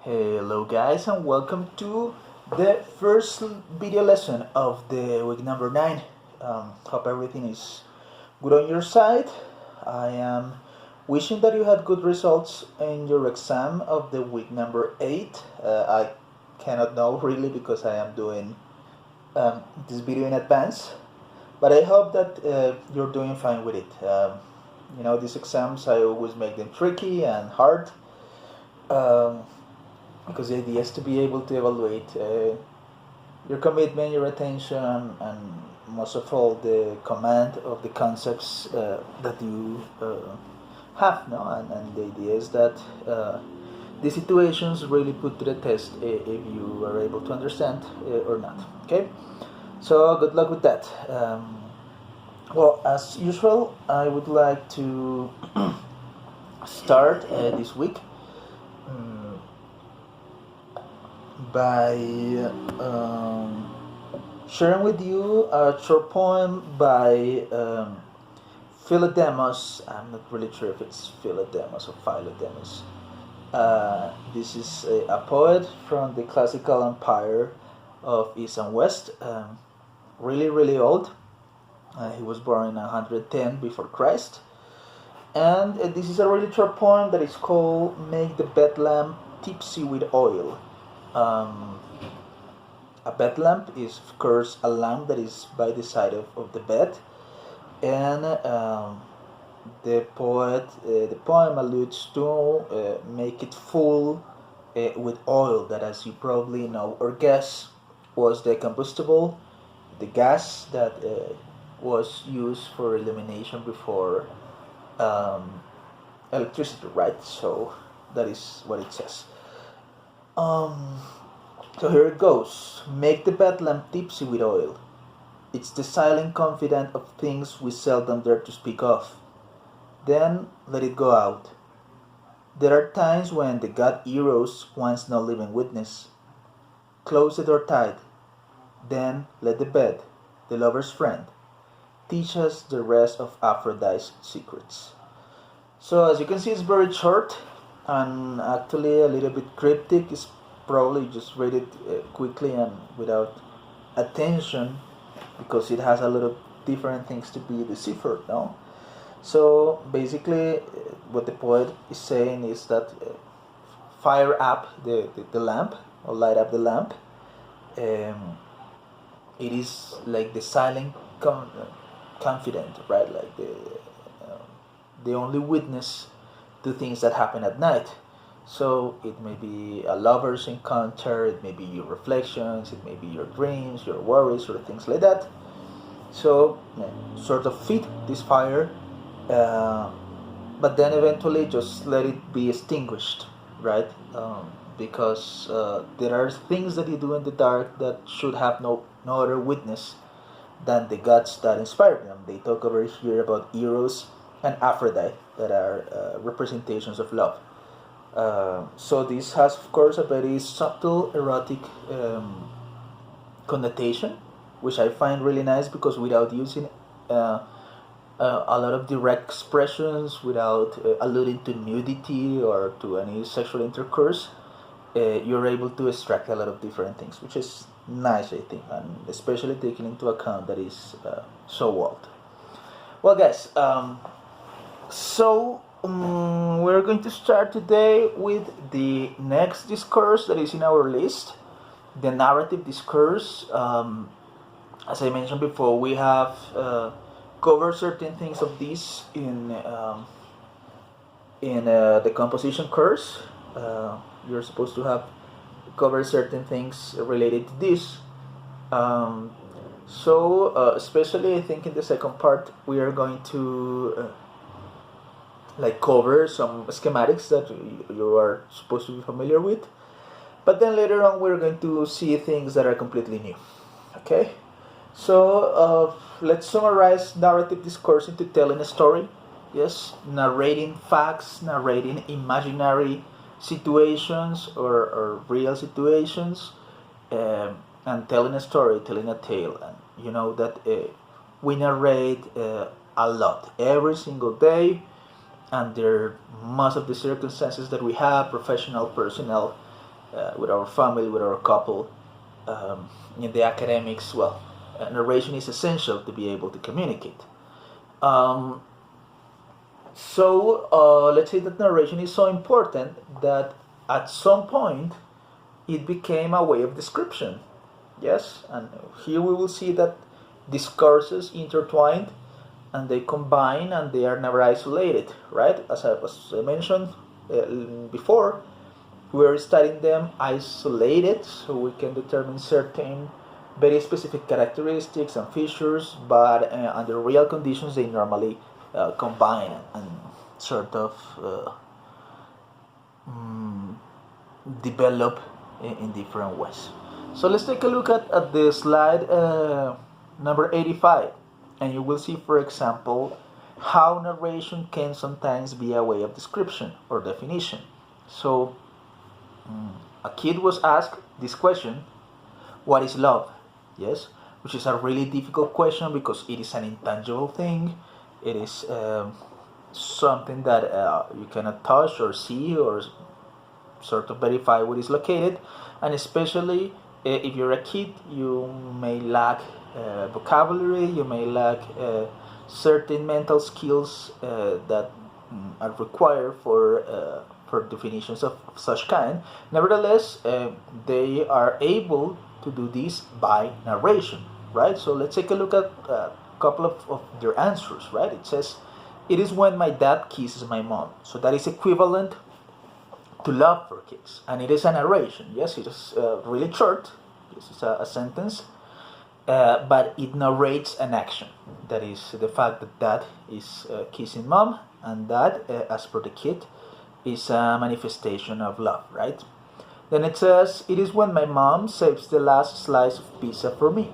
Hello guys and welcome to the first video lesson of the week number 9. Hope everything is good on your side. I am wishing that you had good results in your exam of the week number 8. I cannot know really because I am doing this video in advance, but I hope that you're doing fine with it. These exams, I always make them tricky and hard. Because the idea is to be able to evaluate your commitment, your attention, and most of all the command of the concepts that you have. No? And the idea is that the situations really put to the test if you are able to understand or not. Okay, so good luck with that. Well, as usual, I would like to start this week by sharing with you a short poem by Philodemus. I'm not really sure if it's Philodemus or Philodemus. This is a poet from the classical empire of East and West, really old. He was born in 110 before Christ, and this is a really short poem that is called "Make the Bedlam Tipsy with Oil." A bed lamp is, of course, a lamp that is by the side of the bed, and the poem alludes to make it full with oil, that, as you probably know or guess, was the combustible, the gas that was used for illumination before electricity, right? So that is what it says. So here it goes. Make the bed lamp tipsy with oil. It's the silent confidant of things we seldom dare to speak of. Then let it go out. There are times when the god Eros wants no living witness. Close the door tight. Then let the bed, the lover's friend, teach us the rest of Aphrodite's secrets. So as you can see, it's very short and actually a little bit cryptic. It's probably just read it quickly and without attention, because it has a lot of different things to be deciphered, no? So basically what the poet is saying is that fire up the lamp, or light up the lamp. It is like the silent confidant, right? Like the only witness to things that happen at night. So it may be a lover's encounter, it may be your reflections, it may be your dreams, your worries, or things like that. So sort of feed this fire, but then eventually just let it be extinguished, right? Because there are things that you do in the dark that should have no other witness than the gods that inspired them. They talk over here about Eros and Aphrodite, that are representations of love. So this has, of course, a very subtle erotic connotation, which I find really nice, because without using a lot of direct expressions, without alluding to nudity or to any sexual intercourse, you're able to extract a lot of different things, which is nice, I think, and especially taking into account that is so old. Well, guys, we're going to start today with the next discourse that is in our list, the narrative discourse. As I mentioned before, we have covered certain things of this in the composition course. You're supposed to have covered certain things related to this. Especially I think in the second part, we are going to cover some schematics that you are supposed to be familiar with, but then later on we're going to see things that are completely new. Okay, so let's summarize narrative discourse into telling a story. Yes, narrating facts, narrating imaginary situations or real situations, and telling a story, telling a tale. And you know that we narrate a lot every single day, under most of the circumstances that we have, professional, personal, with our family, with our couple. In the academics, well, narration is essential to be able to communicate. Um, so let's say that narration is so important that at some point it became a way of description. Yes, and here we will see that discourses intertwined and they combine and they are never isolated, right? As I mentioned before, we're studying them isolated so we can determine certain very specific characteristics and features, but under real conditions they normally combine and sort of mm, develop in different ways. So let's take a look at the slide number 85, and you will see, for example, how narration can sometimes be a way of description or definition. So a kid was asked this question: what is love? Yes, which is a really difficult question because it is an intangible thing. It is something that you cannot touch or see or sort of verify where it's located, and especially if you're a kid, you may lack vocabulary, you may lack certain mental skills that are required for definitions of such kind. Nevertheless, they are able to do this by narration, right? So let's take a look at a couple of their answers, right? It says, it is when my dad kisses my mom. So that is equivalent to love for kids, and it is a narration. Yes, it is really short. This is a sentence, but it narrates an action. That is the fact that dad is kissing mom, and that, as per the kid, is a manifestation of love, right? Then it says, it is when my mom saves the last slice of pizza for me,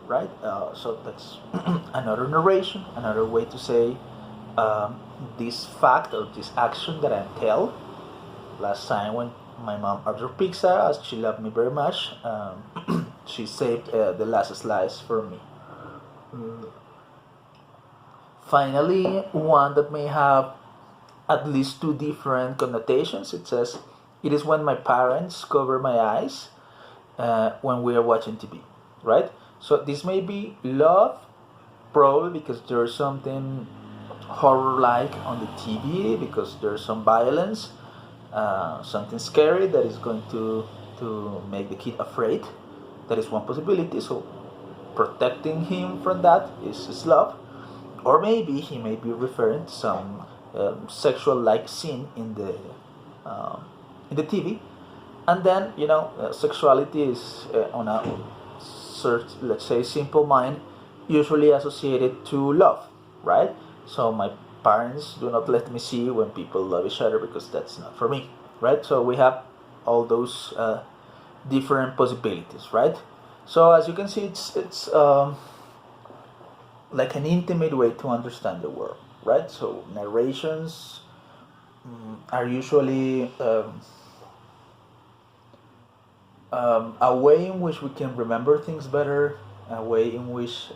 right? So that's another narration, another way to say this fact or this action that I tell. Last time when my mom ordered pizza, as she loved me very much, she saved the last slice for me. Finally, one that may have at least two different connotations. It says, it is when my parents cover my eyes when we are watching TV, right? So this may be love, probably because there's something horror-like on the TV, because there's some violence, something scary that is going to make the kid afraid. That is one possibility. So protecting him from that is love. Or maybe he may be referring to some sexual-like scene in the TV, and then sexuality is on a let's say simple mind, usually associated to love, right? So my parents do not let me see when people love each other because that's not for me, right? So we have all those different possibilities, right? So as you can see, it's like an intimate way to understand the world, right? So narrations are usually a way in which we can remember things better, a way in which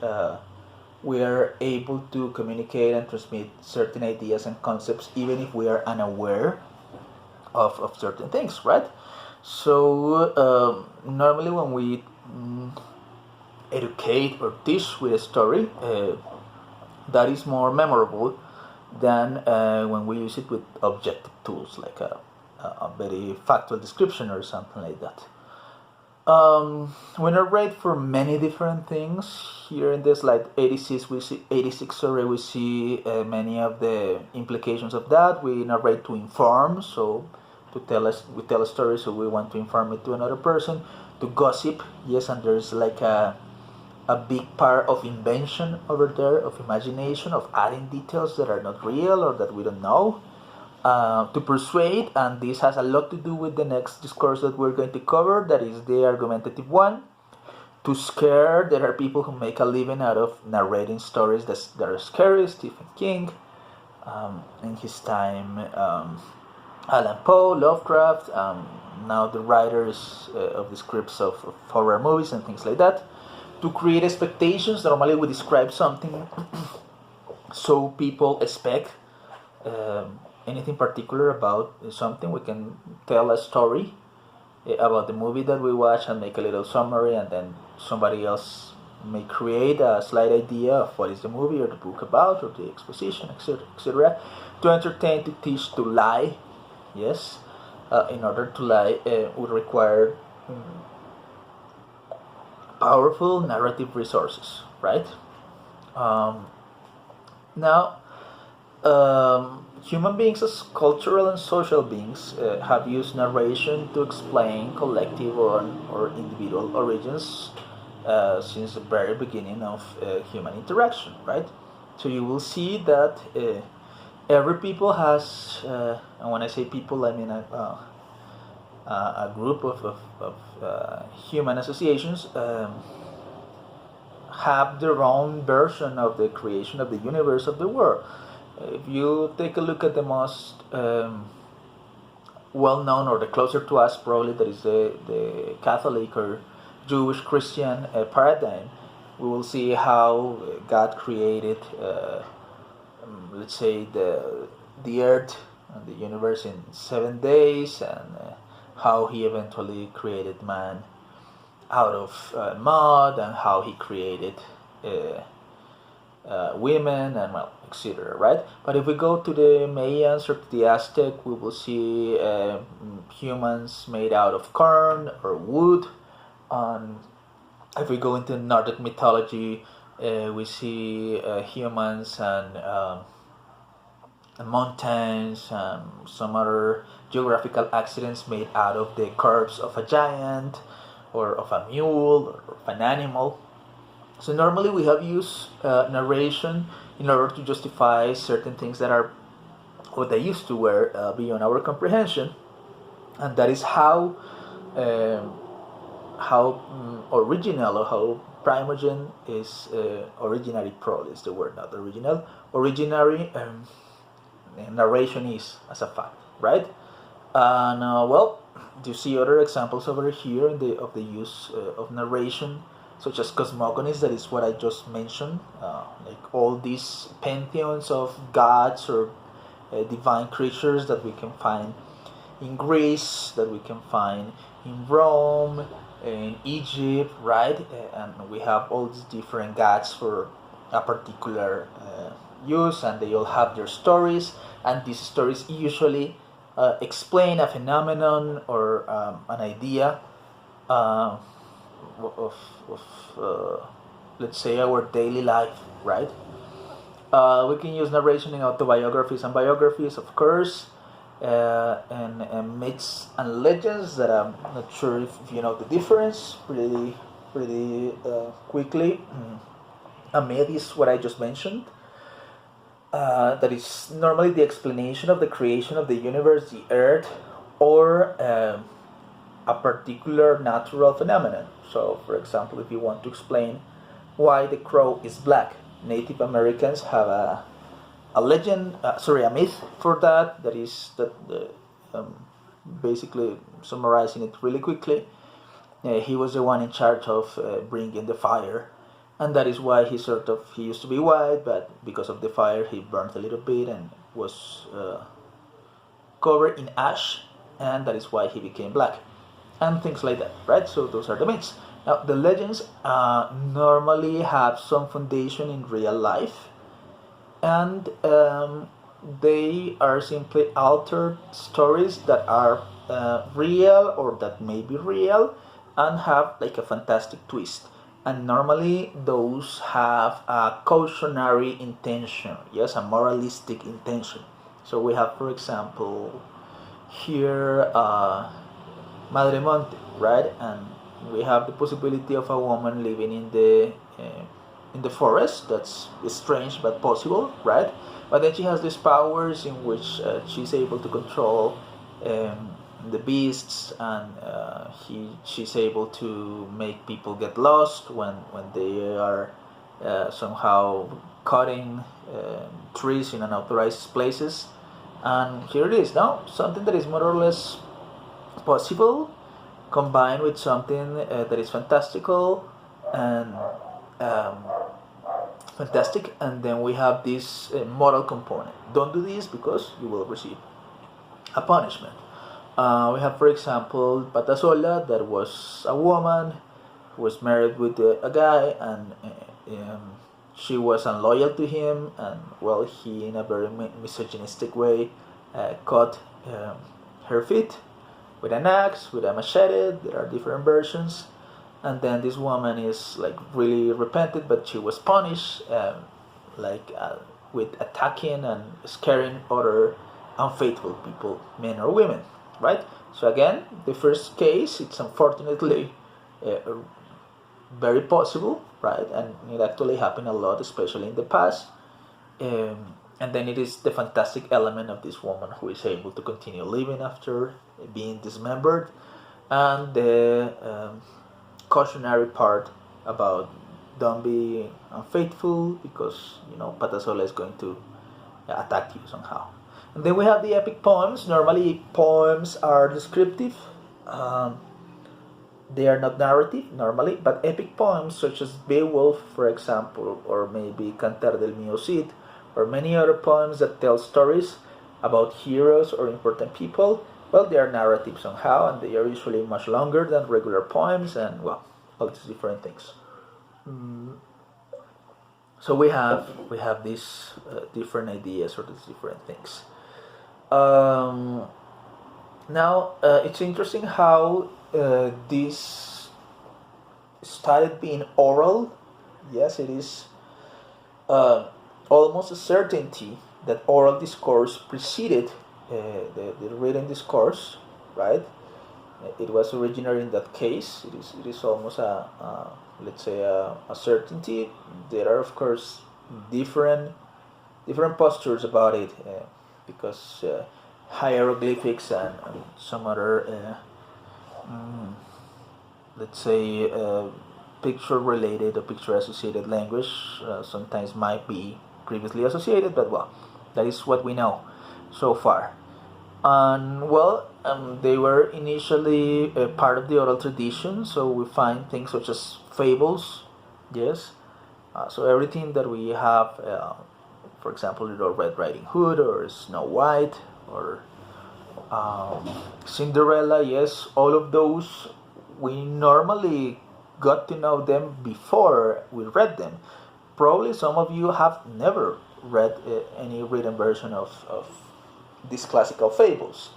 we are able to communicate and transmit certain ideas and concepts even if we are unaware of certain things, right? So normally when we educate or teach with a story, that is more memorable than when we use it with objective tools like a very factual description or something like that. We narrate for many different things. Here in this slide 86, we see many of the implications of that. We narrate to inform, so we tell a story, so we want to inform it to another person. To gossip, yes, and there's like a big part of invention over there, of imagination, of adding details that are not real or that we don't know. To persuade, and this has a lot to do with the next discourse that we're going to cover, that is the argumentative one. To scare, there are people who make a living out of narrating stories that are scary. Stephen King, in his time, Alan Poe, Lovecraft, now the writers of the scripts of horror movies and things like that. To create expectations, normally we describe something so people expect anything particular about something. We can tell a story about the movie that we watch and make a little summary, and then somebody else may create a slight idea of what is the movie or the book about or the exposition, etc., etc. To entertain, to teach, to lie. Yes, in order to lie would require powerful narrative resources, right? Um, Now, human beings as cultural and social beings have used narration to explain collective or individual origins since the very beginning of human interaction, right? So you will see that every people has, and when I say people, I mean a group of human associations. Have their own version of the creation of the universe of the world. If you take a look at the most well known, or the closer to us probably, that is the Catholic or Jewish Christian paradigm, we will see how God created, let's say, the earth and the universe in 7 days, and how he eventually created man out of mud, and how he created women, and well, etc. Right? But if we go to the Mayans or to the Aztec, we will see humans made out of corn or wood. If we go into Nordic mythology, we see humans and mountains and some other geographical accidents made out of the corpse of a giant, or of a mule, or of an animal. So normally we have used narration in order to justify certain things that are what they used to were beyond our comprehension, and that is how original, or how primogen is originary. Probably is the word, not original. Originary narration is, as a fact, right? And well, you see other examples over here of the use of narration, such as cosmogonies. That is what I just mentioned, like all these pantheons of gods or divine creatures that we can find in Greece, that we can find in Rome, in Egypt, right? And we have all these different gods for a particular use, and they all have their stories, and these stories usually explain a phenomenon or an idea of let's say, our daily life, right? We can use narration in autobiographies and biographies, of course, and myths and legends that I'm not sure if you know the difference pretty quickly. A myth is what I just mentioned. That is normally the explanation of the creation of the universe, the earth, or a particular natural phenomenon. So, for example, if you want to explain why the crow is black, Native Americans have a legend, a myth for that. That is that basically summarizing it really quickly. He was the one in charge of bringing the fire, and that is why he used to be white, but because of the fire he burnt a little bit and was covered in ash, and that is why he became black, and things like that, right? So those are the myths. Now the legends normally have some foundation in real life, and they are simply altered stories that are real, or that may be real, and have like a fantastic twist. And normally those have a cautionary intention, yes, a moralistic intention. So we have, for example, here Madre Monte, right? And we have the possibility of a woman living in the forest. That's strange but possible, right? But then she has these powers in which she's able to control the beasts, and she's able to make people get lost when they are somehow cutting trees in unauthorized places. And here it is now, something that is more or less possible, combined with something that is fantastical and fantastic, and then we have this moral component. Don't do this because you will receive a punishment. We have, for example, Patasola, that was a woman who was married with a guy, and she was unloyal to him, and well, he, in a very misogynistic way, cut her feet with an axe, with a machete. There are different versions. And then this woman is like really repented, but she was punished, like with attacking and scaring other unfaithful people, men or women, right? So again, the first case, it's unfortunately very possible, right? And it actually happened a lot, especially in the past. And then it is the fantastic element of this woman who is able to continue living after being dismembered, and the cautionary part about don't be unfaithful, because Patasola is going to attack you somehow. And then we have the epic poems. Normally poems are descriptive, they are not narrative normally, but epic poems such as Beowulf, for example, or maybe Cantar del Mio Cid, or many other poems that tell stories about heroes or important people, well, they are narrative somehow, and they are usually much longer than regular poems, and well, all these different things. So we have these different ideas, or these different things. Now it's interesting how this started being oral. Yes, it is almost a certainty that oral discourse preceded the written discourse, right? It was originally in that case. It is almost let's say a certainty. There are, of course, different postures about it, because hieroglyphics and some other let's say picture related or picture associated language sometimes might be previously associated, but well, that is what we know so far. And well, they were initially part of the oral tradition, so we find things such as fables. Yes, so everything that we have, for example, Little Red Riding Hood, or Snow White, or Cinderella, yes, all of those, we normally got to know them before we read them. Probably some of you have never read any written version of these classical fables.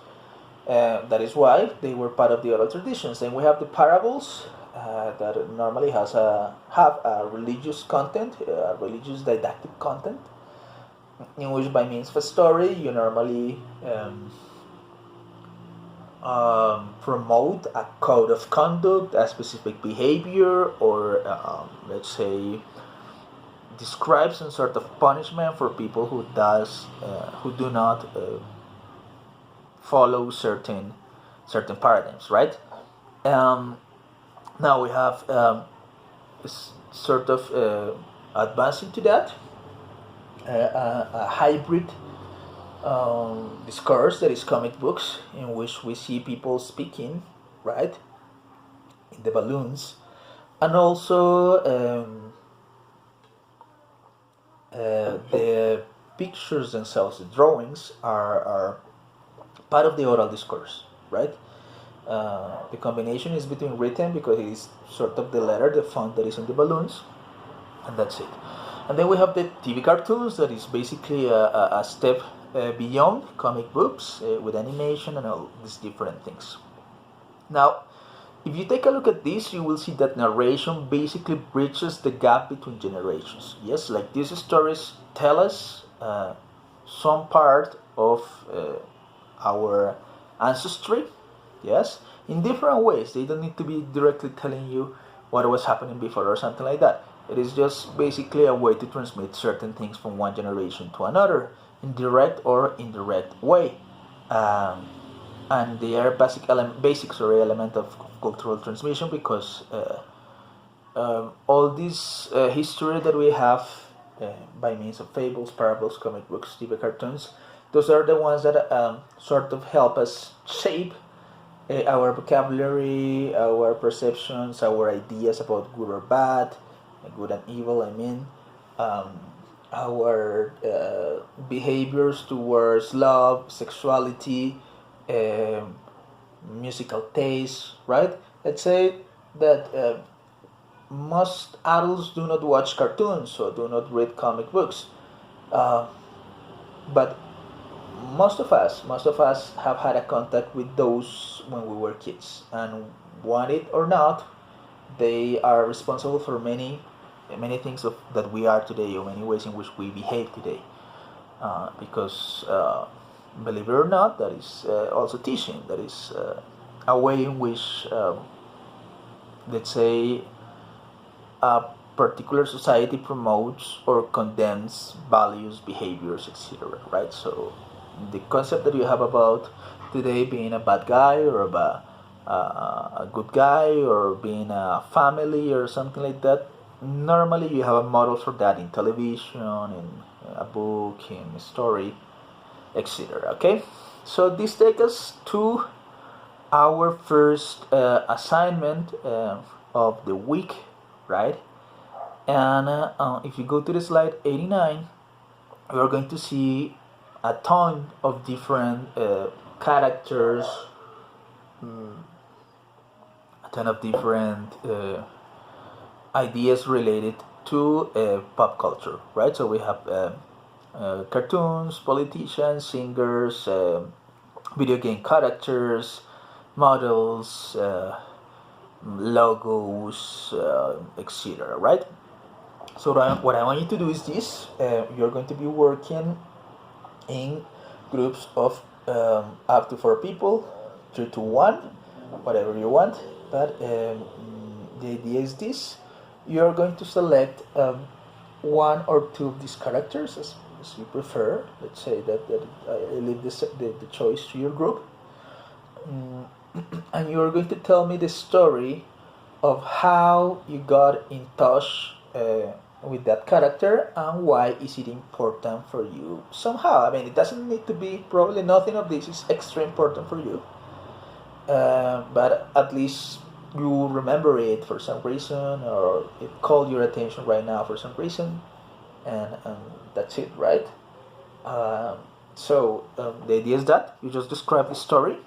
That is why they were part of the oral traditions. Then we have the parables that normally have a religious content, a religious didactic content, in which by means of a story you normally promote a code of conduct, a specific behavior, or let's say describe some sort of punishment for people who do not follow certain paradigms, right? Now we have sort of advancing to that, a hybrid discourse that is comic books, in which we see people speaking, right, in the balloons, and also the pictures themselves, the drawings, are part of the oral discourse, right? The combination is between written, because it is sort of the letter, the font that is in the balloons, and that's it. And then we have the TV cartoons, that is basically a step beyond comic books, with animation and all these different things. Now, if you take a look at this, you will see that narration basically bridges the gap between generations. Yes, like these stories tell us some part of our ancestry, yes, in different ways. They don't need to be directly telling you what was happening before or something like that. It is just basically a way to transmit certain things from one generation to another, in direct or indirect way. And they are basic element of cultural transmission, because all this history that we have by means of fables, parables, comic books, TV cartoons, those are the ones that sort of help us shape our vocabulary, our perceptions, our ideas about good or bad, good and evil, I mean, our behaviors towards love, sexuality, musical taste, right? Let's say that most adults do not watch cartoons or do not read comic books, uh, but most of us have had a contact with those when we were kids, and want it or not, they are responsible for many things that we are today, or many ways in which we behave today. Because believe it or not, that is also teaching. That is a way in which, let's say, a particular society promotes or condemns values, behaviors, etc. Right? So the concept that you have about today being a bad guy or a good guy, or being a family or something like that, normally you have a model for that in television, in a book, in a story, etc. Okay, so this takes us to our first assignment of the week, right? And if you go to the slide 89, we're going to see a ton of different characters, a ton of different ideas related to pop culture, right? So we have cartoons, politicians, singers, video game characters, models, logos, etc. Right? So what I want you to do is this: you're going to be working in groups of up to 4 people, 3 to 1, whatever you want. But the idea is this: you're going to select one or two of these characters as you prefer. Let's say that I leave the choice to your group. And you're going to tell me the story of how you got in touch with that character, and why is it important for you somehow. I mean, it doesn't need to be, probably nothing of this is extra important for you, but at least you remember it for some reason, or it called your attention right now for some reason, and that's it, right? The idea is that you just describe the story,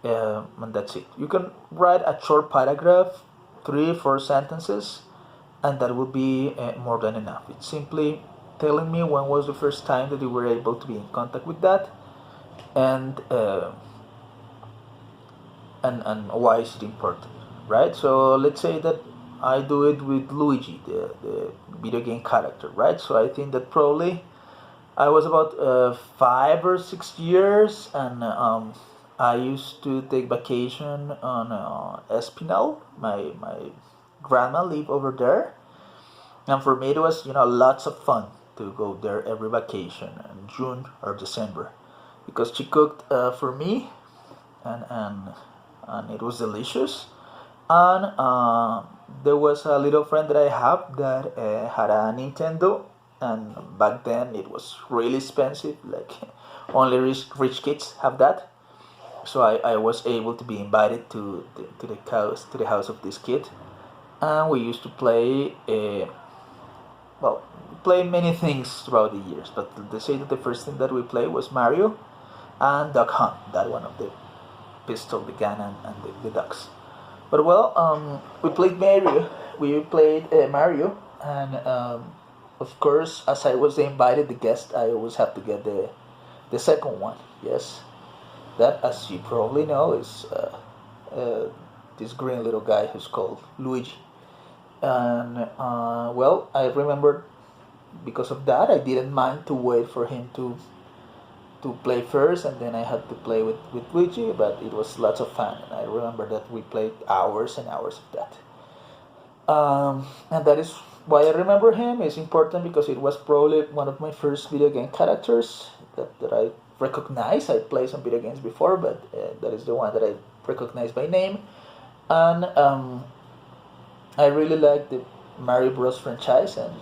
and that's it. You can write a short paragraph, 3 4 sentences, and that will be more than enough. It's simply telling me when was the first time that you were able to be in contact with that, and and why is it important, right? So let's say that I do it with Luigi, the video game character, right? So I think that probably I was about 5 or 6 years, and I used to take vacation on Espinal. My grandma lived over there, and for me it was lots of fun to go there every vacation in June or December, because she cooked for me, and it was delicious. And there was a little friend that I have that had a Nintendo, and back then it was really expensive, like only rich kids have that. So I was able to be invited to the house of this kid, and we used to play play many things throughout the years. But they say that the first thing that we played was Mario and Duck Hunt, that one of the pistol, the gun, and the ducks. But we played Mario. We played Mario, and of course, as I was the invited, the guest, I always have to get the second one. Yes, that, as you probably know, is this green little guy who's called Luigi. And I remember, because of that, I didn't mind to wait for him to play first, and then I had to play with Luigi. But it was lots of fun, and I remember that we played hours and hours of that. And that is why I remember him. It's important because it was probably one of my first video game characters that I recognize. I played some video games before, but that is the one that I recognize by name. And I really like the Mario Bros franchise, and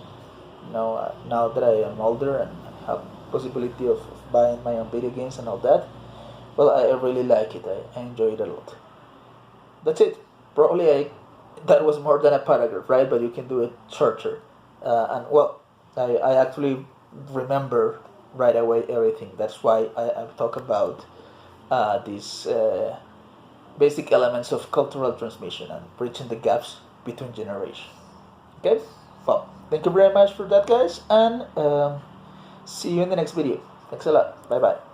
now that I am older and have possibility of buying my own video games and all that, I really like it. I enjoy it a lot. That's it. Probably that was more than a paragraph, right? But you can do it shorter. I actually remember right away everything. That's why I talk about this basic elements of cultural transmission and bridging the gaps between generations. Okay, well, thank you very much for that, guys, and see you in the next video. Thanks a lot. Bye bye.